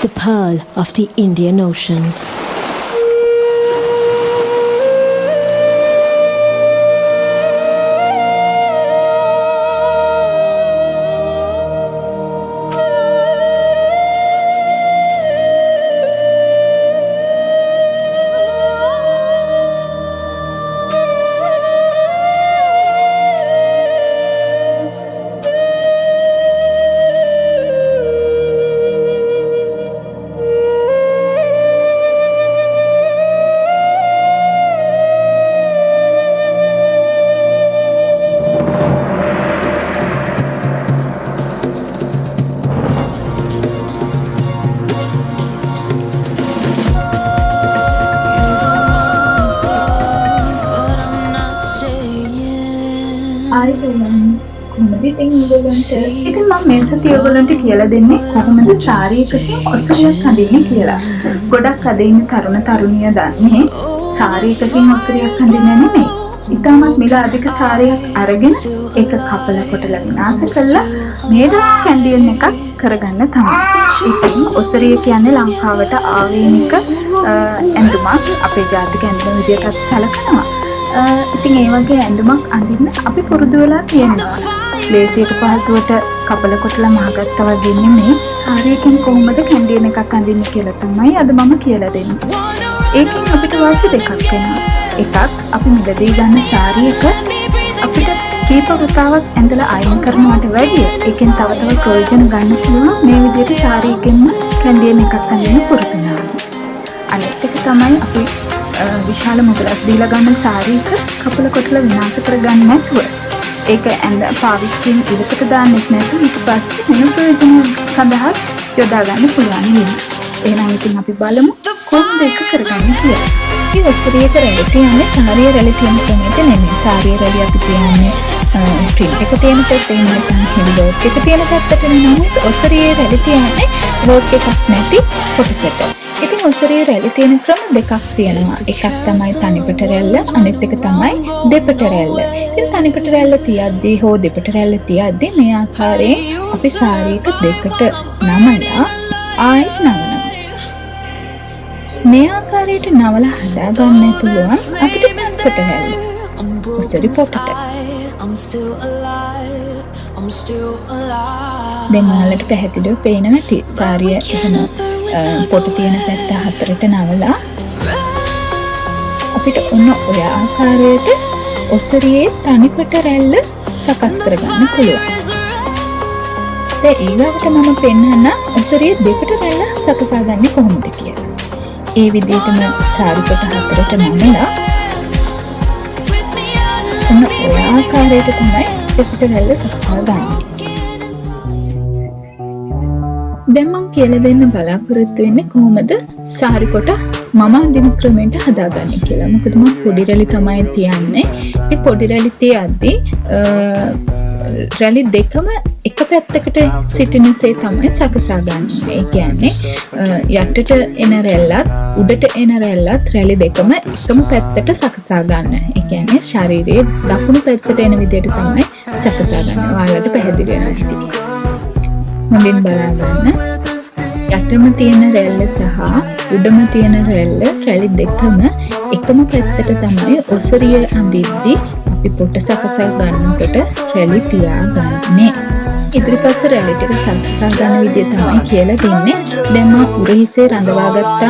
the pearl of the Indian Ocean. ඉතින් මම මේ සතිය ඔයගොල්ලන්ට කියලා දෙන්නේ කොහොමද සාරි එකකින් ඔසරියක් අඳින්නේ කියලා. ගොඩක් අද ඉන්න තරුණ තරුණිය දන්නේ සාරි එකකින් ඔසරියක් අඳින්නේ නෙමෙයි. ඊටමත් මිල අධික සාරියක් අරගෙන ඒක කපල කොටලා විනාශ කළා මේක කැන්ඩියන් එකක් කරගන්න තමයි. ඉතින් ඔසරිය කියන්නේ ලංකාවට ආවේනික ඇඳුමක්. අපේ ජාතික ඇඳුම විදියටත් සැලකනවා. ඉතින් ඒ වගේ ඇඳුමක් අඳින්න අපි පුරුදු වෙලා තියෙනවා. ලේසියට පහසුවට කපල කොටලා මහගත්තා වගේ නෙමෙයි. සාරියකින් කොහොමද කැන්ඩියන් එකක් අඳින්නේ කියලා තමයි අද මම කියලා දෙන්නේ. ඒකෙන් අපිට වාසි දෙකක් වෙනවා. එකක් අපි මිලදී ගන්න සාරි එක අපිට කීප වතාවක් ඇඳලා අයින් කරනවට වැඩිය ඒකෙන් තව තව ප්‍රයෝජන ගන්න පුළුවන් මේ විදිහට සාරි එකෙන්ම කැන්ඩියන් එකක් අඳින්න පුරුදු වෙනවා. අනිත් එක තමයි අපි විශාල මුදලක් දීලා ගන්න සාරි එක කපල කොටලා විනාශ කරගන්න නැතුව ඒක ඇඳ පාවිච්චියෙන් ඉලකට දාන්නෙත් නැතුව ඊට පස්සේ වෙන ප්‍රයෝජන සඳහා යොදා ගන්න පුළුවන් වෙනවා. එහෙනම් ඉතින් අපි බලමු කොහොමද ඒක කරගන්නේ කියලා. මේ ඔසරියක රැලි තියන්නේ සාරිය රැලි තියෙන ක්‍රමයට නෙමෙයි. සාරිය රැලි අපි තියන්නේ ප්‍රින්ට් එක තියෙන පැත්තේ නැත්නම් හෙවි වර්ක් එක තියෙන පැත්තට නමුත් ඔසරියේ රැලි තියන්නේ වර්ක් එකක් නැති කොටසට. ඉතින් ඔසරියේ රැලි තියෙන ක්‍රම දෙකක් තියෙනවා. එකක් තමයි තනිපට රැල්ල, අනිත් එක තමයි දෙපට රැල්ල. ඉතින් තනිපට රැල්ල තියද්දී හෝ දෙපට රැල්ල තියද්දී මේ ආකාරයෙන් අපි සාරියක දෙකට නමලා ආයෙත් නමනවා. මේ ආකාරයට නවලා හදාගන්න පුළුවන් අපිට තනිපට රැල්ල. ඔසරි පොටට. දැන් ඔයාලට පැහැදිලිව පේනවා ඇති. සාරිය එහෙම පොට තියෙන පැත්ත හතරට නවලා අපිට ඔන්න ඔය ආකාරයට ඔසරියේ තනිපට රැල්ල සකස් කරගන්න පුළුවන්. දැන් ඊළඟට මම පෙන්නන්න ඔසරියේ දෙපට රැල්ල සකසා ගන්න කොහොමද කියලා. ඒ විදිහටම සාරි පොට හතරට නමලා ඔන්න ඔය ආකාරයට තමයි දෙපට රැල්ල සකසා ගන්න. දැන් මම කියලා දෙන්න බලාපොරොත්තු වෙන්නේ කොහොමද සාරි කොට මම අඳින ක්‍රමයට හදාගන්නේ කියලා. මොකද මම පොඩි රැලි තමයි තියන්නේ. ඒ පොඩි රැලි තියද්දී රැලි දෙකම එක පැත්තකට සිටිනසේ තමයි සකසා ගන්න. ඒ කියන්නේ යටට එන රැල්ලත් උඩට එන රැල්ලත් රැලි දෙකම එකම පැත්තට සකසා ගන්න. ඒ කියන්නේ ශරීරයේ දකුණු පැත්තට එන විදිහට තමයි සකසා ගන්න. ඔයාලට පැහැදිලි වෙනවා ඉතින්. හොඳින් බලා ගන්න. යටම තියෙන රැල්ල සහ උඩම තියෙන රැලි දෙකම එකම පැත්තට තමයි ඔසරිය අඳිද්දී අපි පොට සකසා ගන්නකොට රැලි තියාගන්නේ. ඉදිරිපස්ස රැලි ටික සකසා ගන්න විදිය තමයි කියලා දෙන්නේ. දැන් මම උරහිසේ රඳවාගත්ත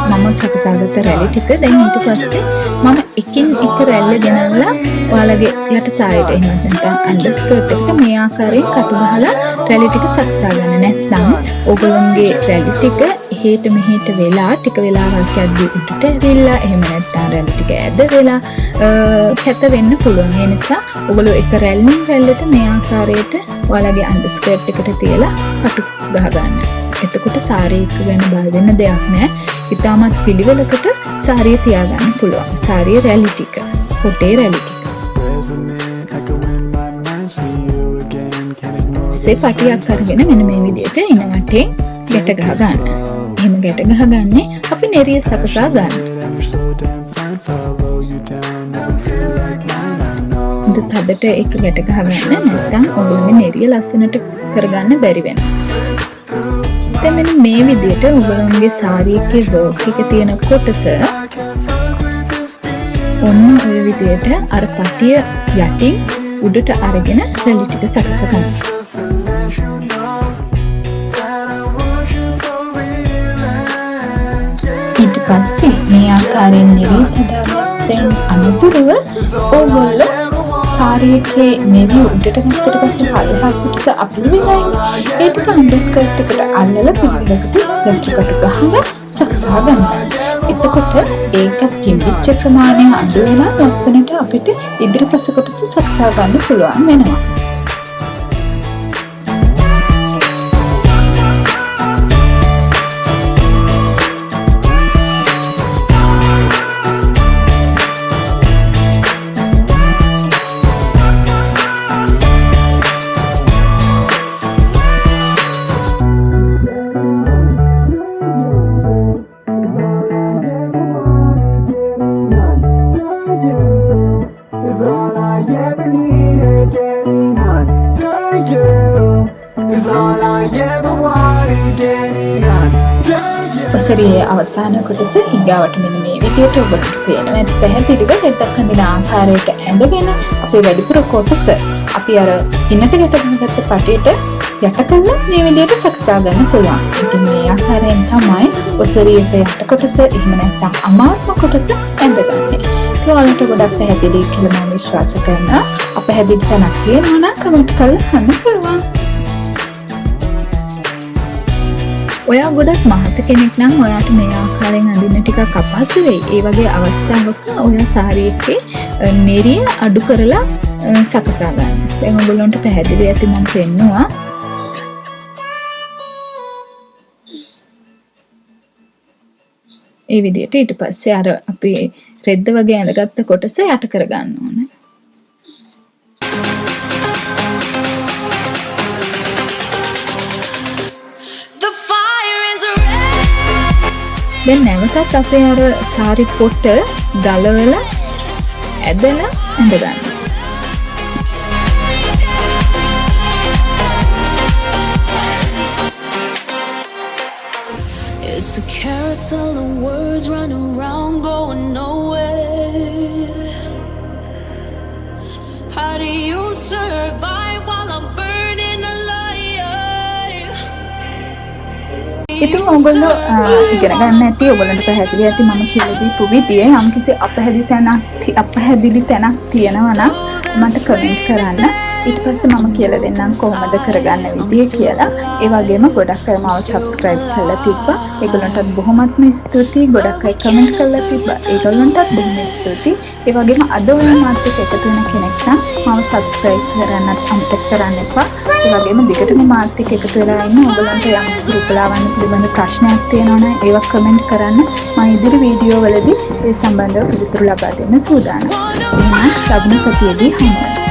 මම සකසාගත්ත රැලි ටික දැන් ඊට පස්සේ මම එකින් එක රැල්ල ගෙනල්ලා ඔයාලගේ යට සායට එහෙම නැත්නම් අන්ඩර්ස්කර්ට් එකට මේ ආකාරයෙන් කටු ගහලා රැලි ටික සකසා ගන්න. නැත්නම් ඕගොල්ලන්ගේ රැලි ටික එහෙට මෙහෙට වෙලා ටික වෙලාවක් යද්දී උඩට ඇවිල්ලා එහෙම නැත්නම් රැලි ටික ඇද වෙලා කැත වෙන්න පුළුවන්. ඒ නිසා ඔයගොල්ලෝ එක රැල්ලෙන් රැල්ලට මේ ආකාරයට ඔයාලගේ අන්ඩර්ස්කර්ට් එකට තියලා කටු ගහ ගන්න. එතකොට සාරිය එක ගැන බය වෙන්න දෙයක් නැහැ. ඉතාමත් පිළිවෙලකට සාරිය තියාගන්න පුළුවන්. සාරිය රැලි ටික, පොටේ රැලි ටික. පටියක් අරගෙන මෙන්න මේ විදිහට ඉන වටේ ගැට ගහ ගන්න. එහෙම ගැට ගහගන්නේ අපි නෙරිය සකසා ගන්න. තදට එක ගැට ගහගන්න නැත්නම් ඔයගොල්ලෝගේ නෙරිය ලස්සනට කරගන්න බැරි වෙනවා. දැන් මෙන්න මේ විදිහට ඔයගොල්ලෝගේ සාරි එකේ වර්ක් එක තියෙන කොටස ඔන්න ඔය විදිහට අර පටිය යටින් උඩට අරගෙන රැලි ටික සකස ගන්න. ඊට පස්සේ මේ ආකාරයෙන් නිරී සදාගත්තෙන් අනුතරව ඕගොල්ලෝ සාරි එකේ නිරි උඩට ගත්තට පස්සේ හලහා පිටස අපිට වෙනයි. ඒ ටික අන්ඩර්ස්කර්ට් එකට අල්ලලා පිටිකට යට්ටකට ගහලා සකසා ගන්න. එතකොට ඒක පිම්බිච්ච ප්‍රමාණය අඩු වෙලා ලස්සනට අපිට ඉදිරිපස කොටස සකසා ගන්න පුළුවන් වෙනවා. ඔසරියේ අවසාන කොටස ඊගාවට මෙන්න මේ විදිහට ඔබට පේනවා. ඒත් පැහැදිලිව රෙද්දක් හඳින ආකාරයට ඇඳගෙන අපේ වැඩිපුර කොටස අපි අර ඉන්නට ගැටගහගත්ත පටියට යට කරලා මේ විදිහට සකසා ගන්න පුළුවන්. ඉතින් මේ ආකාරයෙන් තමයි ඔසරියේ යට කොටස එහෙම නැත්නම් අමාරු කොටස ඇඳගන්නේ. ඒක වලට ගොඩක් පැහැදිලි කියලා මම විශ්වාස කරනවා. අපහැදිලි තැනක් තියෙනවා නම් කමෙන්ට් කරලා අහන්න පුළුවන්. ඔයා ගොඩක් මහත කෙනෙක් නම් ඔයාට මේ ආකාරයෙන් අඳින්න ටිකක් අපහසු වෙයි. ඒ වගේ අවස්ථාවක ඔයා සාරි එකේ නිරිය අඩු කරලා සකසා ගන්න. දැන් ඔයගොල්ලන්ට පැහැදිලි ඇති මම පෙන්නවා. ඒ විදිහට ඊට පස්සේ අර අපි රෙද්ද වගේ ඇඳගත්ත කොටස යට කර ගන්න ඕනේ. දැන් නැවතත් අපේ අර සාරි පොට ගලවලා ඇදලා ඇඳ ගන්න. It's a carousel of words running around going nowhere. How do you survive while I'm burning alive? ඉතින් ඔයගොල්ලෝ ඉගෙන ගන්න ඇති ඔයගොල්ලන්ට පැහැදිලි ඇති මම කියලා දීපු විදිය යම්කිසි අපහැදිලි තැනක් තියෙනවා නම් මට කමෙන්ට් කරන්න. ඊට පස්සේ මම කියලා දෙන්නම් කොහොමද කරගන්න විදිය කියලා. ඒ වගේම ගොඩක් අය මාව subscribe කරලා තිබ්බා. ඒගොල්ලන්ටත් බොහොමත්ම ස්තුතියි. ගොඩක් අය කමෙන්ට් කරලා තිබ්බා. ඒගොල්ලන්ටත් බොහොම ස්තුතියි. ඒ වගේම අද ඔය මාත් එක්ක එකතු වෙන කෙනෙක් නම් මාව subscribe කරන්නත් අමතක කරන්න එපා. ඒ වගේම දිගටම මාත් එක්ක එකතු වෙලා ඉන්න ඔයගොල්ලන්ට යම් සුරුපලාවන් පිළිබඳ ප්‍රශ්නයක් තියෙනවා නම් ඒවා කමෙන්ට් කරන්න. මම ඉදිරි වීඩියෝ වලදී ඒ සම්බන්ධව පිළිතුරු ලබා දෙන්න සූදානම්. එහෙනම් ලබන සතියේදී හමුවෙමු.